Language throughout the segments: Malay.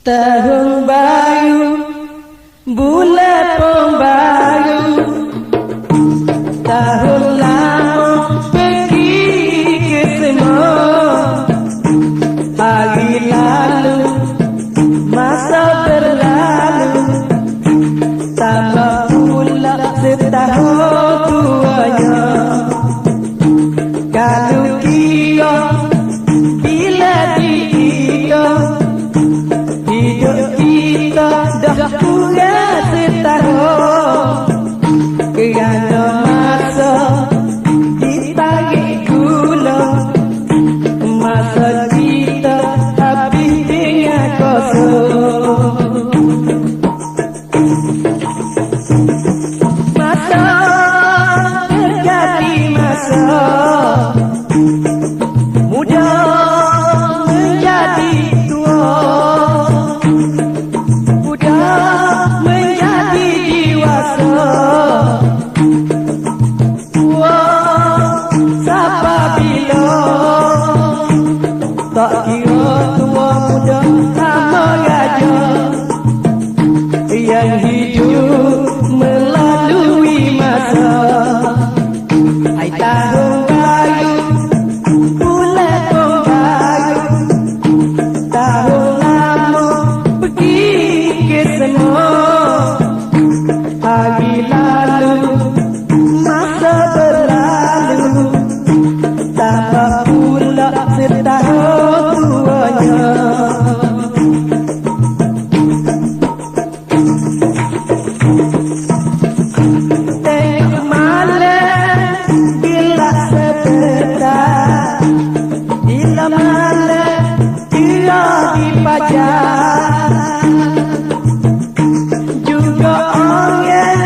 Tahun baru, bulan pembaru, tahun lama pergi ke semua. Hari lalu, masa berlalu, tambah pula setahun tuanya. Kalau kira bila dihitung, hidup kita dah kurang setahun. Kerana masa ditarik gula, masa kita habis dengan kosong. Masa terjadi masa muda menjadi tua, muda menjadi dewasa, tua sampai bila. Tak kira tua muda sama raja, yang hidup melalui masa. Hai tahun baru, bulan pembaru, tahun lama pergi ke semua. Hari lalu, masa berlalu, tambah pula setahun tuanya. Tengok malam bila sebentar, bila malam dia dipajak, juga orang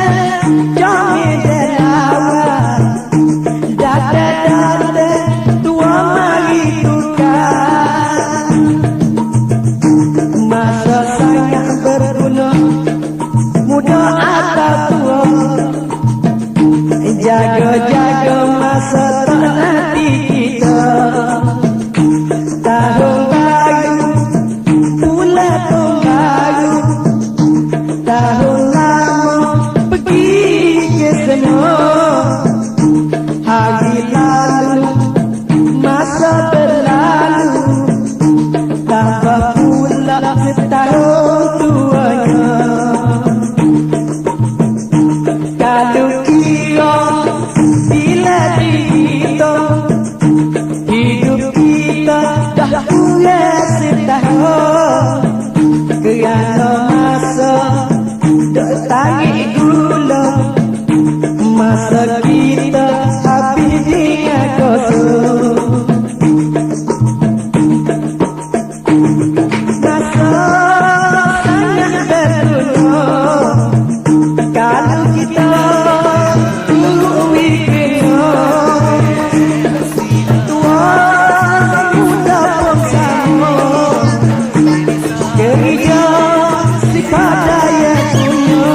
jangan dilawan. Dada-dada tua mari tukar, masa sangat berguna, muda atau tua. Jaga-jaga masa tak nanti kita. Tahun baru, bulan pembaru, tahun lama pergi ke semua. Hari lalu, masa berlalu, tambah pula setahun tuanya. Kalau kira bila dihitung, hidup kita dah kurang setahun. Kerana masa dah tarik gula, masa kita habis dengan kosong. Masa sangat berguna kalau kita turui kena. Tua muda pun sama, kerja sekadar yang punya.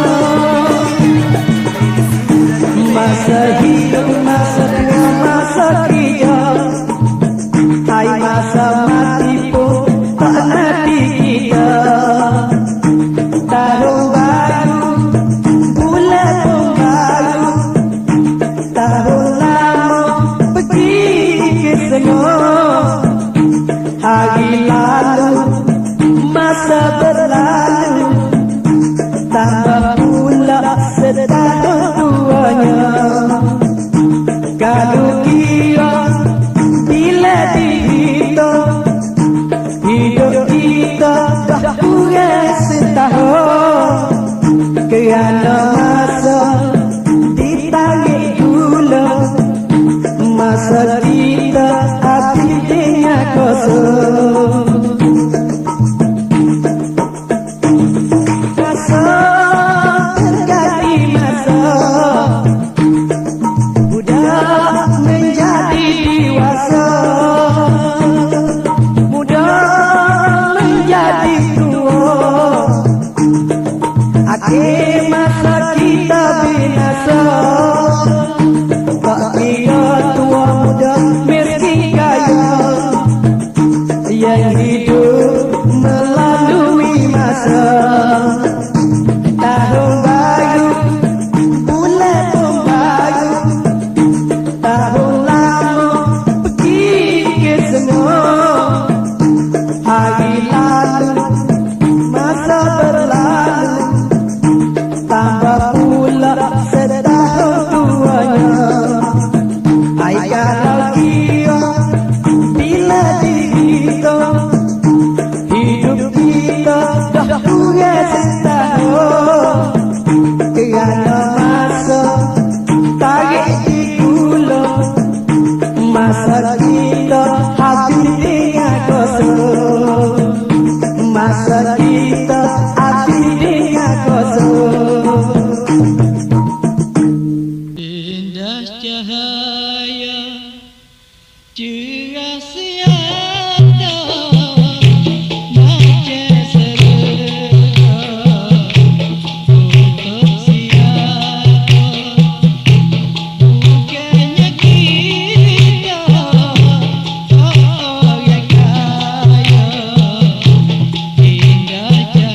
Masa hidup, masa tua, masa kerja, hai masa mati pun tak nanti kita. Tahun baru, bulan pembaru, tahun lama pergi ke semua. Hari lalu, masa berlalu, tambah pula setahun tuanya. Kalau kira bila dihitung, hidup kita dah kurang setahun. Kerana masa ditarik gula, masa kita habis dengan kosong. Masa terjadi masa muda menjadi dewasa, muda menjadi tua. Akhir masa kita binasa. Tak kira tua muda miskin kaya, yang hidup melalui hari lalu, masa berlalu, tambah pula setahun tuanya. Ai kalau kira bila dihitung, hidup kita dah punya setahun. Kerana masa tarik digulung, masa kita habis dengan kosong. Masa kita habis dengan kosong. Indah cahaya cerah siata macam serena untuk siapa bukannya kita orang kaya. Indah cahaya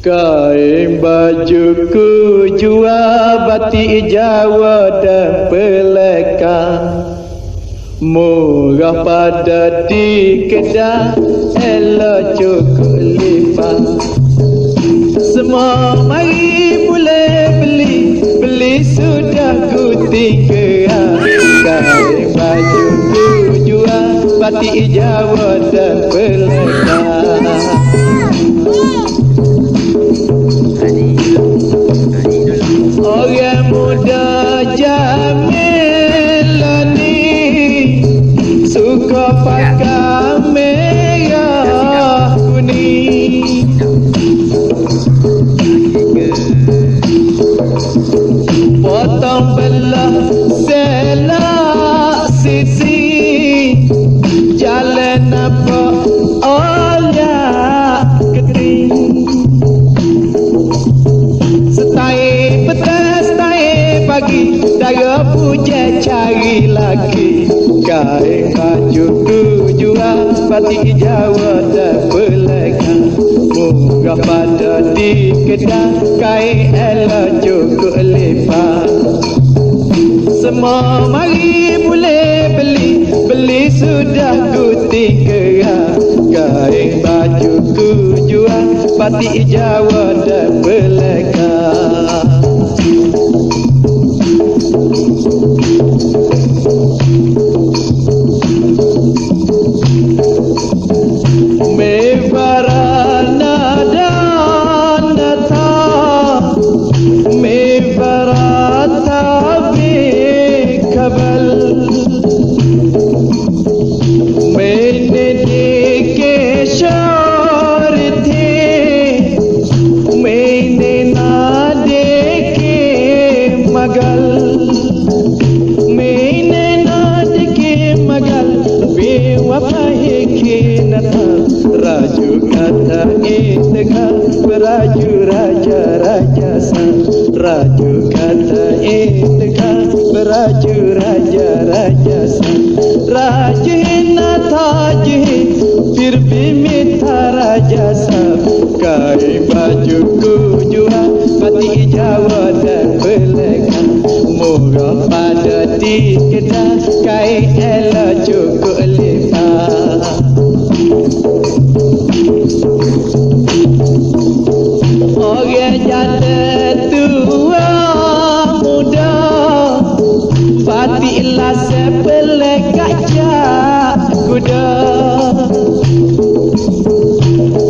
Kain bajuku jual batik Jawa dan Pelaka, murah pada di kedai, elok cukup lipat. Semua mari boleh beli, beli sudah ku tinggal. Kain bajuku jual batik Jawa dan Pelaka. Orang muda Jamil ni suka pakai merah kuning. Potong belah selak sisi, jalan apa oleh keting. Setai petang, setai pagi, daya puja cari lagi. Kain bajuku jual batik Jawa dan Pelaka, murah pada di kedai, kain elok cukup lipat. Semua mari boleh beli, beli sudah ku tinggal. Kain bajuku jual batik Jawa dan Pelaka. Raju kata itega beraju raja raja sang. Raju kata itega beraju raja raja sang. Rajin tajin fir bimita raja sang. Kain bajuku jual batik Jawa dan Pelaka, murah pada di kedai, kain elok cukup lipat. Orang janda tua muda, batiklah sebelah kaca kuda.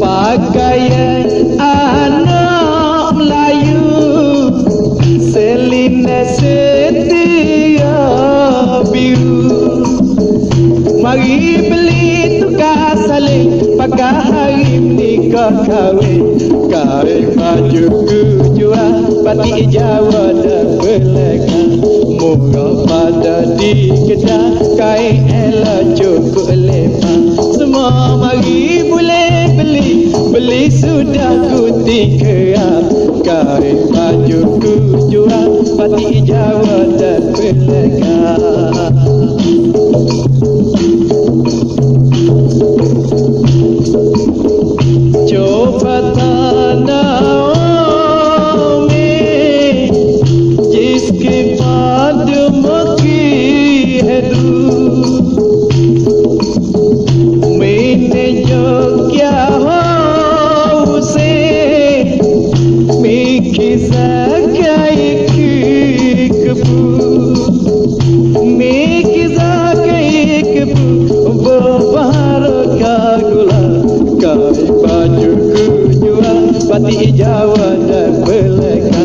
Pakaian anak Melayu, selina setia biru. Mari beli tukar saling, pakai hari nikah kahwin. Kain bajuku jual batik Jawa dan Pelaka, murah pada di kedai, kain elok cukup lipat. Semua mari boleh beli, beli sudah ku tinggal. Kain bajuku jual batik Jawa dan Pelaka. Coba tanaw में जिसके बाद मकी है मैंने जो क्या हो उसे मैं किसा क्या एक मैं किसा क्या एक वो बाहर का गुलाब. Kain bajuku jual batik Jawa dan Pelaka,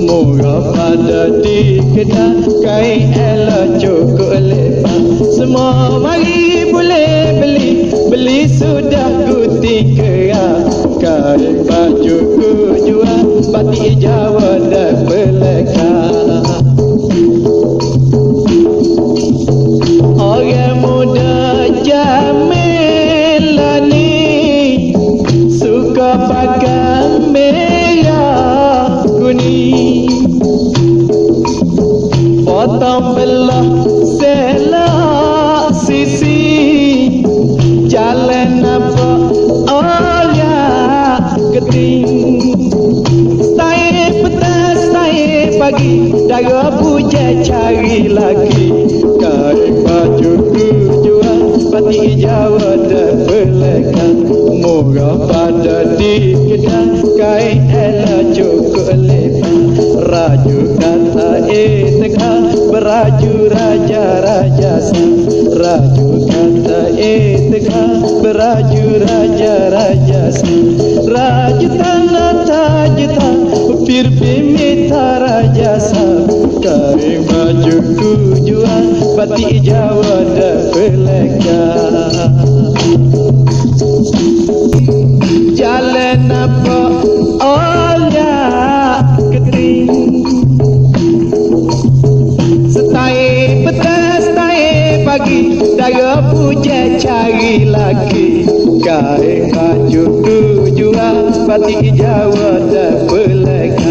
murah pada di kedai, kain elok cukup lipat. Semua mari boleh beli, beli sudah ku tinggal. Kain bajuku jual batik Jawa dan Pelaka. Orang muda Jamil ni suka pakai merah kuning. Potong belah selak sisi, jalan apa oleh keting. pagi dara puja cari lagi kain baju tujuan batik Jawa dan belekan murah pada di kedai kain ela cukup lepas raju kata tengah beraju raja-raja sang raju kata tengah beraju raja-raja sang rajutan tajutan pir pimita raja sang kain baju tujuan batik Jawa dan belekan jalan apa oleh keting setai petas setai pagi dara puja cari lagi kain baju tujuan batik Jawa dan belekan